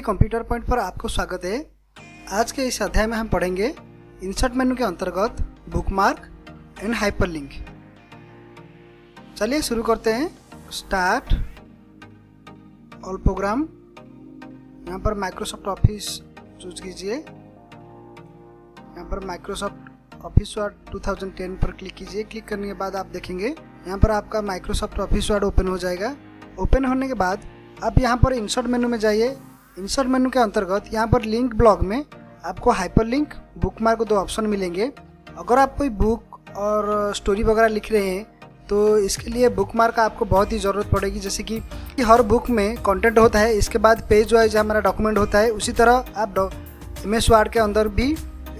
Computer point पर आपको स्वागत है। आज के इस अध्याय में हम पढ़ेंगे इंसर्ट मेनू के अंतर्गत बुकमार्क एंड हाइपरलिंक। चलिए शुरू करते हैं। स्टार्ट, ऑल प्रोग्राम, यहाँ पर माइक्रोसॉफ्ट ऑफिस चूज कीजिए। यहाँ पर माइक्रोसॉफ्ट ऑफिस वर्ड 2010 पर क्लिक कीजिए। क्लिक करने के बाद आप देखेंगे यहाँ पर आपका माइक्रोसॉफ्ट ऑफिस वर्ड ओपन हो जाएगा। ओपन होने के बाद आप यहाँ पर इंसर्ट मेनू में जाइए। इंसर्ट मेनू के अंतर्गत यहाँ पर लिंक ब्लॉक में आपको हाइपरलिंक, बुकमार्क को दो ऑप्शन मिलेंगे। अगर आप कोई बुक और स्टोरी वगैरह लिख रहे हैं तो इसके लिए बुकमार्क का आपको बहुत ही ज़रूरत पड़ेगी। जैसे कि हर बुक में कंटेंट होता है, इसके बाद पेज वाइज हमारा डॉक्यूमेंट होता है। उसी तरह आप MS वर्ड के अंदर भी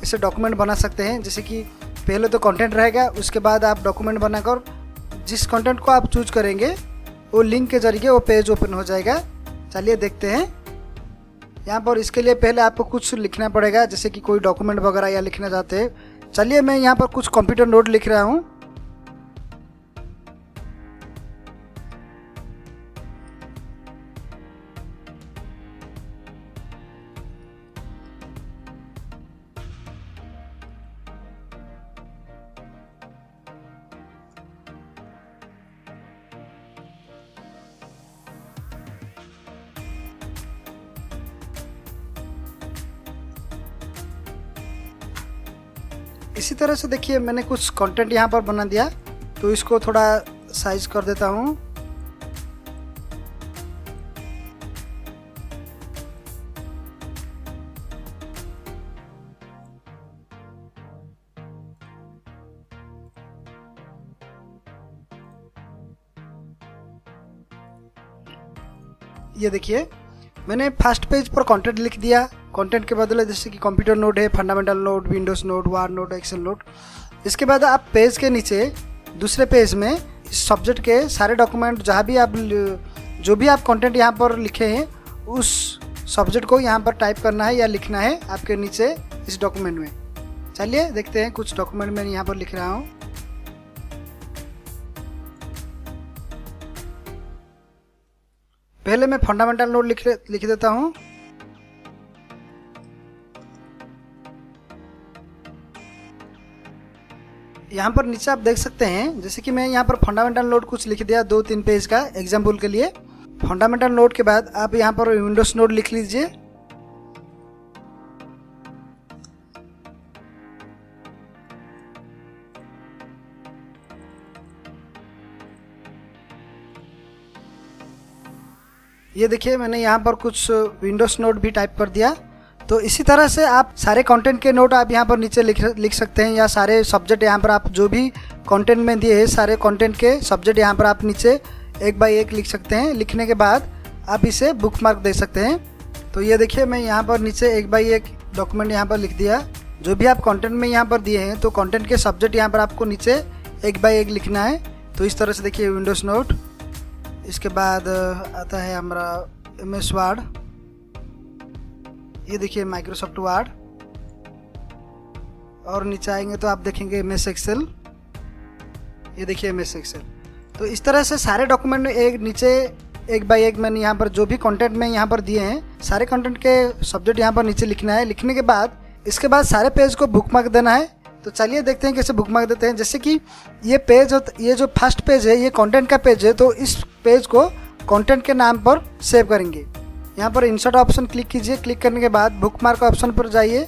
इसे डॉक्यूमेंट बना सकते हैं। जैसे कि पहले तो कंटेंट रहेगा, उसके बाद आप डॉक्यूमेंट बनाकर जिस कंटेंट को आप चूज करेंगे वो लिंक के जरिए वो पेज ओपन हो जाएगा। चलिए देखते हैं। यहाँ पर इसके लिए पहले आपको कुछ लिखना पड़ेगा, जैसे कि कोई डॉक्यूमेंट वगैरह या लिखना चाहते हैं। चलिए मैं यहाँ पर कुछ कंप्यूटर नोट लिख रहा हूँ। इसी तरह से देखिए मैंने कुछ कंटेंट यहाँ पर बना दिया, तो इसको थोड़ा साइज कर देता हूँ। ये देखिए मैंने फर्स्ट पेज पर कंटेंट लिख दिया। कंटेंट के बदले जैसे कि कंप्यूटर नोट है, fundamental note, Windows note, Word note, Excel note. इसके बाद आप पेज के नीचे दूसरे पेज में इस सब्जेक्ट के सारे डॉक्यूमेंट जहाँ भी आप जो भी आप कंटेंट यहाँ पर लिखे हैं उस सब्जेक्ट को यहाँ पर टाइप करना है या लिखना है आपके नीचे इस डॉक्यूमेंट में। चलिए देखते हैं। कुछ डॉक्यूमेंट मैं यहाँ पर लिख रहा हूँ। पहले मैं फंडामेंटल नोट लिख देता हूँ। यहाँ पर नीचे आप देख सकते हैं, जैसे कि मैं यहाँ पर फंडामेंटल नोट कुछ लिख दिया 2-3 पेज का एग्जाम्पल के लिए। फंडामेंटल नोट के बाद आप यहाँ पर विंडोज नोट लिख लीजिए। ये देखिए मैंने यहाँ पर कुछ विंडोज नोट भी टाइप कर दिया। तो इसी तरह से आप सारे कंटेंट के नोट आप यहाँ पर नीचे लिख सकते हैं, या सारे सब्जेक्ट यहाँ पर आप जो भी कंटेंट में दिए हैं सारे कंटेंट के सब्जेक्ट यहाँ पर आप नीचे एक बाय एक लिख सकते हैं। लिखने के बाद आप इसे बुकमार्क दे सकते हैं। तो ये देखिए मैं यहाँ पर नीचे एक बाय एक डॉक्यूमेंट यहाँ पर लिख दिया। जो भी आप कंटेंट में यहाँ पर दिए हैं तो कंटेंट के सब्जेक्ट यहाँ पर आपको नीचे एक बाय एक लिखना है। तो इस तरह से देखिए विंडोज नोट। इसके बाद आता है हमारा MS वर्ड। ये देखिए माइक्रोसॉफ्ट वर्ड। और नीचे आएंगे तो आप देखेंगे MS एक्सेल। ये देखिए MS एक्सेल। तो इस तरह से सारे डॉक्यूमेंट में एक नीचे एक बाय एक मैंने यहाँ पर जो भी कंटेंट में यहाँ पर दिए हैं सारे कंटेंट के सब्जेक्ट यहाँ पर नीचे लिखना है। लिखने के बाद इसके बाद सारे पेज को बुकमार्क देना है। तो चलिए देखते हैं कैसे बुकमार्क देते हैं। जैसे कि ये जो फर्स्ट पेज है ये कंटेंट का पेज है, तो इस पेज को कंटेंट के नाम पर सेव करेंगे। यहाँ पर इंसर्ट ऑप्शन क्लिक कीजिए। क्लिक करने के बाद बुकमार्क ऑप्शन पर जाइए।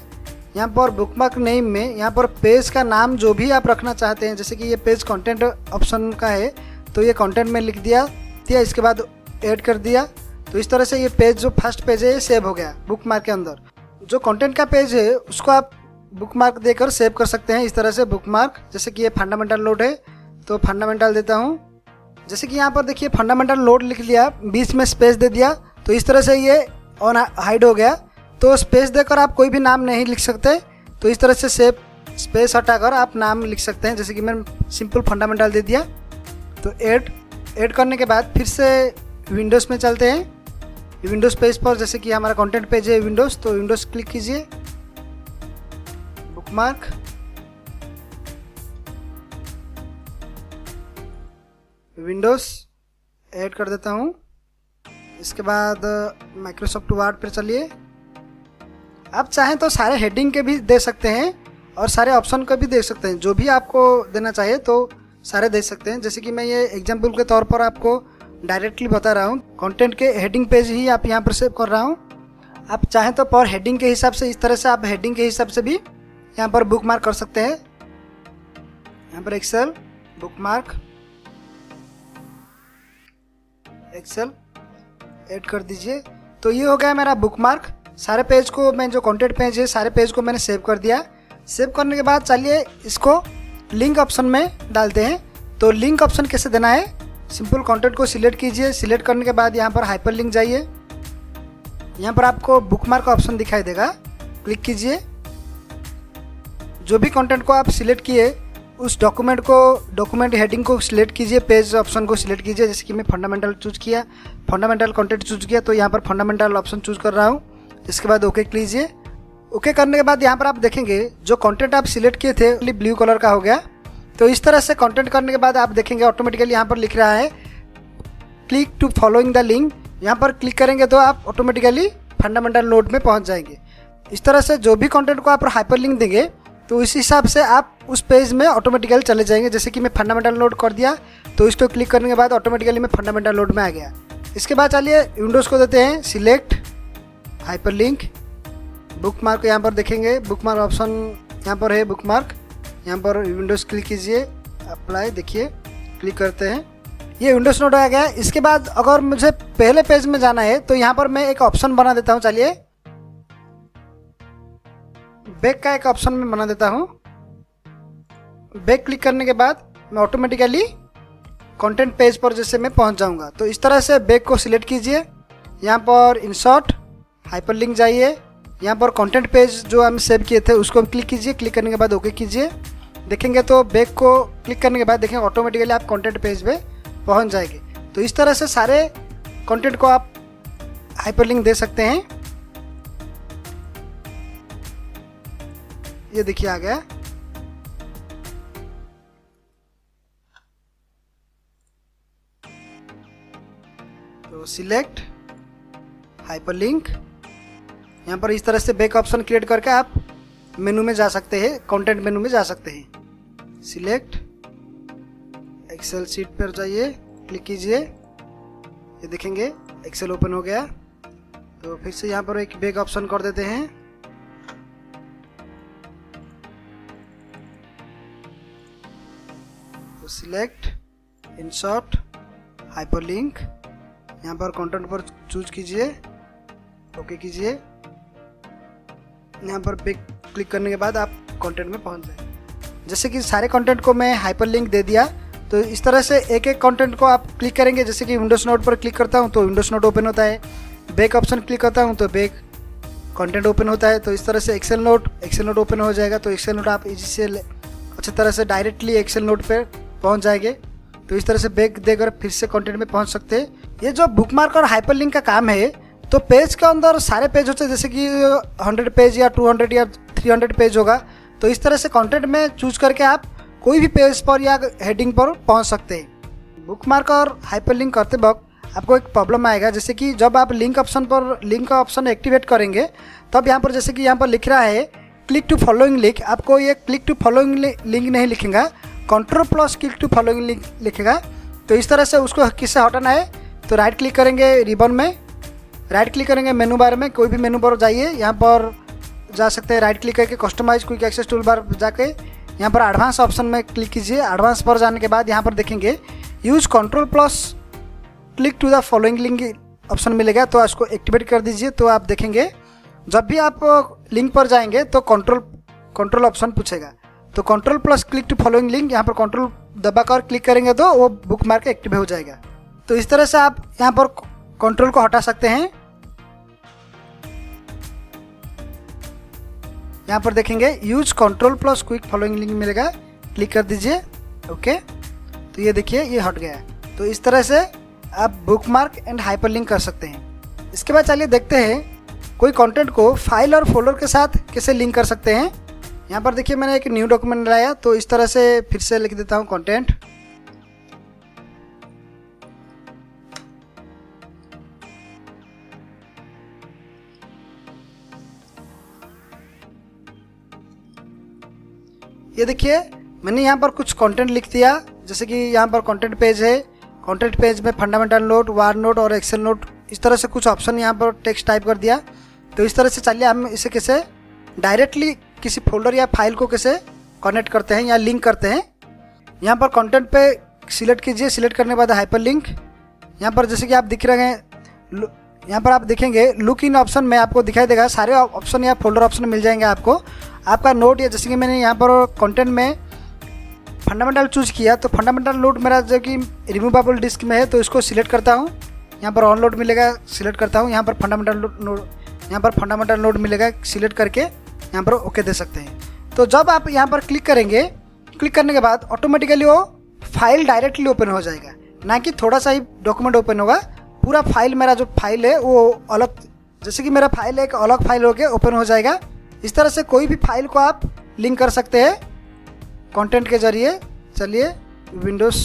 यहाँ पर बुकमार्क नेम में यहाँ पर पेज का नाम जो भी आप रखना चाहते हैं, जैसे कि ये पेज कंटेंट ऑप्शन का है तो ये कंटेंट में लिख दिया। इसके बाद ऐड कर दिया। तो इस तरह से ये पेज जो फर्स्ट पेज है ये सेव हो गया बुकमार्क के अंदर। जो कंटेंट का पेज है उसको आप बुकमार्क देकर सेव कर सकते हैं। इस तरह से बुकमार्क, जैसे कि ये फंडामेंटल नोट है तो फंडामेंटल देता हूँ। जैसे कि यहाँ पर देखिए फंडामेंटल नोट लिख लिया, बीच में स्पेस दे दिया, तो इस तरह से ये ऑन हाइड हो गया। तो स्पेस देकर आप कोई भी नाम नहीं लिख सकते। तो इस तरह से स्पेस हटाकर आप नाम लिख सकते हैं। जैसे कि मैंने सिंपल फंडामेंटल दे दिया। तो ऐड करने के बाद फिर से विंडोज़ में चलते हैं। विंडोज़ पेज पर जैसे कि हमारा कंटेंट पेज है विंडोज़, तो विंडोज़ क्लिक कीजिए, बुकमार्क, विंडोज़ ऐड कर देता हूँ। इसके बाद माइक्रोसॉफ्ट वर्ड पर चलिए। आप चाहें तो सारे हेडिंग के भी दे सकते हैं और सारे ऑप्शन को भी दे सकते हैं, जो भी आपको देना चाहिए तो सारे दे सकते हैं। जैसे कि मैं ये एग्जाम्पल के तौर पर आपको डायरेक्टली बता रहा हूँ, कंटेंट के हेडिंग पेज ही आप यहाँ पर सेव कर रहा हूँ। आप चाहें तो पर हेडिंग के हिसाब से, इस तरह से आप हेडिंग के हिसाब से भी यहाँ पर बुक मार्क कर सकते हैं। यहाँ पर एक्सेल बुकमार्क, एक्सेल ऐड कर दीजिए। तो ये हो गया मेरा बुकमार्क। सारे पेज को, मैं जो कंटेंट पेज है सारे पेज को मैंने सेव कर दिया। सेव करने के बाद चलिए इसको लिंक ऑप्शन में डालते हैं। तो लिंक ऑप्शन कैसे देना है, सिंपल कंटेंट को सिलेक्ट कीजिए। सिलेक्ट करने के बाद यहाँ पर हाइपर लिंक जाइए। यहाँ पर आपको बुकमार्क का ऑप्शन दिखाई देगा, क्लिक कीजिए। जो भी कंटेंट को आप सिलेक्ट किए उस डॉक्यूमेंट हेडिंग को सिलेक्ट कीजिए, पेज ऑप्शन को सिलेक्ट कीजिए। जैसे कि मैं फंडामेंटल चूज किया, फंडामेंटल कंटेंट चूज किया, तो यहाँ पर फंडामेंटल ऑप्शन चूज कर रहा हूँ। इसके बाद ओके कीजिए। ओके करने के बाद यहाँ पर आप देखेंगे जो कंटेंट आप सिलेक्ट किए थे ब्लू कलर का हो गया। तो इस तरह से कंटेंट करने के बाद आप देखेंगे ऑटोमेटिकली यहाँ पर लिख रहा है click to following the link. यहाँ पर क्लिक करेंगे तो आप ऑटोमेटिकली फंडामेंटल नोड में पहुँच जाएंगे। इस तरह से जो भी कंटेंट को आप हाइपर लिंक देंगे तो इस हिसाब से आप उस पेज में ऑटोमेटिकली चले जाएंगे। जैसे कि मैं फंडामेंटल नोड कर दिया तो इसको क्लिक करने के बाद ऑटोमेटिकली मैं फंडामेंटल नोड में आ गया। इसके बाद चलिए विंडोज़ को देते हैं सिलेक्ट हाइपर लिंक बुकमार्क। यहाँ पर देखेंगे बुकमार्क ऑप्शन यहाँ पर है बुकमार्क। यहाँ पर विंडोज़ क्लिक कीजिए, अप्लाई, देखिए क्लिक करते हैं, ये विंडोज़ नोड आ गया। इसके बाद अगर मुझे पहले पेज में जाना है तो यहाँ पर मैं एक ऑप्शन बना देता हूँ। चलिए बैक का एक ऑप्शन में बना देता हूँ। बैक क्लिक करने के बाद मैं ऑटोमेटिकली कंटेंट पेज पर जैसे मैं पहुँच जाऊँगा। तो इस तरह से बैक को सिलेक्ट कीजिए, यहाँ पर इंसर्ट हाइपर लिंक जाइए, यहाँ पर कंटेंट पेज जो हम सेव किए थे उसको क्लिक कीजिए। क्लिक करने के बाद ओके कीजिए। देखेंगे तो बैक को क्लिक करने के बाद देखेंगे ऑटोमेटिकली आप कंटेंट पेज पे पहुँच जाएंगे। तो इस तरह से सारे कंटेंट को आप हाइपर लिंक दे सकते हैं। ये देखिए आ गया। तो सिलेक्ट हाइपर लिंक, यहाँ पर इस तरह से बैक ऑप्शन क्रिएट करके आप मेनू में जा सकते हैं, कंटेंट मेनू में जा सकते हैं। सिलेक्ट एक्सेल शीट पर जाइए, क्लिक कीजिए, ये देखेंगे एक्सेल ओपन हो गया। तो फिर से यहाँ पर एक बैक ऑप्शन कर देते हैं। तो सिलेक्ट इंसर्ट हाइपर लिंक, यहाँ पर कंटेंट पर चूज कीजिए, ओके कीजिए। यहाँ पर बैक क्लिक करने के बाद आप कंटेंट में पहुँच जाए। जैसे कि सारे कंटेंट को मैं हाइपर लिंक दे दिया। तो इस तरह से एक एक कंटेंट को आप क्लिक करेंगे। जैसे कि विंडोज़ नोट पर क्लिक करता हूँ तो विंडोज़ नोट ओपन होता है, बैक ऑप्शन क्लिक करता हूँ तो बैक कंटेंट ओपन होता है। तो इस तरह से एक्सेल नोट ओपन हो जाएगा। तो एक्सेल नोट आप इजी से अच्छी तरह से डायरेक्टली एक्सेल नोट पर पहुँच जाएंगे। तो इस तरह से बैक देकर फिर से कंटेंट में पहुँच सकते हैं। ये जो बुकमार्क और हाइपर लिंक का काम है, तो पेज के अंदर सारे पेज होते हैं, जैसे कि 100 पेज या 200 या 300 पेज होगा। तो इस तरह से कंटेंट में चूज करके आप कोई भी पेज पर या हेडिंग पर पहुंच सकते हैं। बुकमार्क और हाइपर लिंक करते वक्त आपको एक प्रॉब्लम आएगा। जैसे कि जब आप लिंक का ऑप्शन एक्टिवेट करेंगे तब यहाँ पर जैसे कि यहाँ पर लिख रहा है क्लिक टू फॉलोइंग लिंक, आपको ये क्लिक टू फॉलोइंग लिंक नहीं लिखेगा, control+ click to following link लिखेगा। तो इस तरह से उसको किससे हटाना है, तो राइट क्लिक करेंगे रिबन में, राइट क्लिक करेंगे मेनू बार में, कोई भी मेनू बार जाइए, यहाँ पर जा सकते हैं। राइट क्लिक करके customise quick access tool bar जाके यहाँ पर एडवांस ऑप्शन में क्लिक कीजिए। एडवांस पर जाने के बाद यहाँ पर देखेंगे use control+ click to the following link option मिलेगा, तो उसको एक्टिवेट कर दीजिए। तो आप देखेंगे जब भी आप लिंक पर जाएंगे तो कंट्रोल ऑप्शन पूछेगा। तो control+ click to following link, यहाँ पर कंट्रोल दबाकर क्लिक करेंगे तो वो बुकमार्क एक्टिव हो जाएगा। तो इस तरह से आप यहाँ पर कंट्रोल को हटा सकते हैं। यहाँ पर देखेंगे use control+ quick following link मिलेगा, क्लिक कर दीजिए, ओके। तो ये देखिए ये हट गया है। तो इस तरह से आप बुकमार्क एंड हाइपर लिंक कर सकते हैं। इसके बाद चलिए देखते हैं कोई कंटेंट को फाइल और फोल्डर के साथ कैसे लिंक कर सकते हैं। यहाँ पर देखिए मैंने एक न्यू डॉक्यूमेंट लाया, तो इस तरह से फिर से लिख देता हूँ कंटेंट, ये देखिए मैंने यहाँ पर कुछ कंटेंट लिख दिया, जैसे कि यहाँ पर कंटेंट पेज है, कंटेंट पेज में फंडामेंटल नोट, वार नोट और एक्सेल नोट, इस तरह से कुछ ऑप्शन यहाँ पर टेक्स्ट टाइप कर दिया। तो इस तरह से चलिए हम इसे कैसे डायरेक्टली किसी फोल्डर या फाइल को कैसे कनेक्ट करते हैं या लिंक करते हैं। यहाँ पर कंटेंट पे सिलेक्ट कीजिए, सिलेक्ट करने के बाद हाइपर लिंक, यहाँ पर जैसे कि आप दिख रहे हैं, यहाँ पर आप देखेंगे लुक इन ऑप्शन में आपको दिखाई देगा, सारे ऑप्शन या फोल्डर ऑप्शन मिल जाएंगे आपको। आपका नोट या जैसे कि मैंने यहाँ पर कंटेंट में फंडामेंटल चूज किया, तो फंडामेंटल नोट मेरा जो कि रिमूवेबल डिस्क में है, तो इसको सिलेक्ट करता हूँ। यहाँ पर ऑन लोड मिलेगा, सिलेक्ट करता हूँ। यहाँ पर फंडामेंटल नोट मिलेगा, सिलेक्ट करके यहाँ पर ओके दे सकते हैं। तो जब आप यहाँ पर क्लिक करेंगे, क्लिक करने के बाद ऑटोमेटिकली वो फाइल डायरेक्टली ओपन हो जाएगा, ना कि थोड़ा सा ही डॉक्यूमेंट ओपन होगा। पूरा फाइल, मेरा जो फाइल है वो अलग, जैसे कि मेरा फाइल है एक अलग फाइल होके ओपन हो जाएगा। इस तरह से कोई भी फाइल को आप लिंक कर सकते हैं कंटेंट के जरिए। चलिए विंडोज,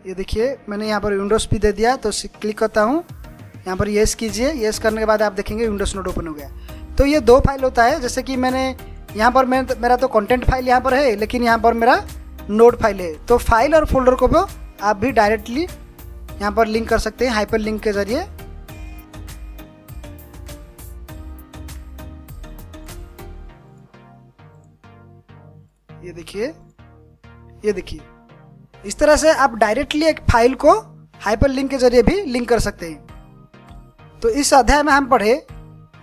ये देखिए मैंने यहाँ पर विंडोज़ भी दे दिया, तो क्लिक करता हूँ, यहाँ पर येस कीजिए। येस करने के बाद आप देखेंगे विंडोज़ नोट ओपन हो गया। तो ये दो फाइल होता है, जैसे कि मैंने यहाँ पर मेरा तो कंटेंट फाइल यहाँ पर है, लेकिन यहाँ पर मेरा नोट फाइल है। तो फाइल और फोल्डर को भी आप भी डायरेक्टली यहाँ पर लिंक कर सकते हैं हाइपर लिंक के जरिए। ये देखिए इस तरह से आप डायरेक्टली एक फाइल को हाइपर लिंक के जरिए भी लिंक कर सकते हैं। तो इस अध्याय में हम पढ़े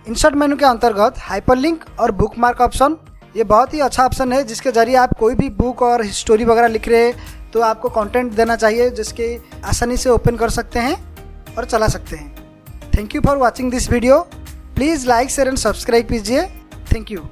इंसर्ट मेनू के अंतर्गत हाइपर लिंक और बुक मार्क ऑप्शन। ये बहुत ही अच्छा ऑप्शन है, जिसके जरिए आप कोई भी बुक और स्टोरी वगैरह लिख रहे हैं तो आपको कंटेंट देना चाहिए, जिसके आसानी से ओपन कर सकते हैं और चला सकते हैं। Thank you for watching this video. Please like share and subscribe कीजिए। Thank you.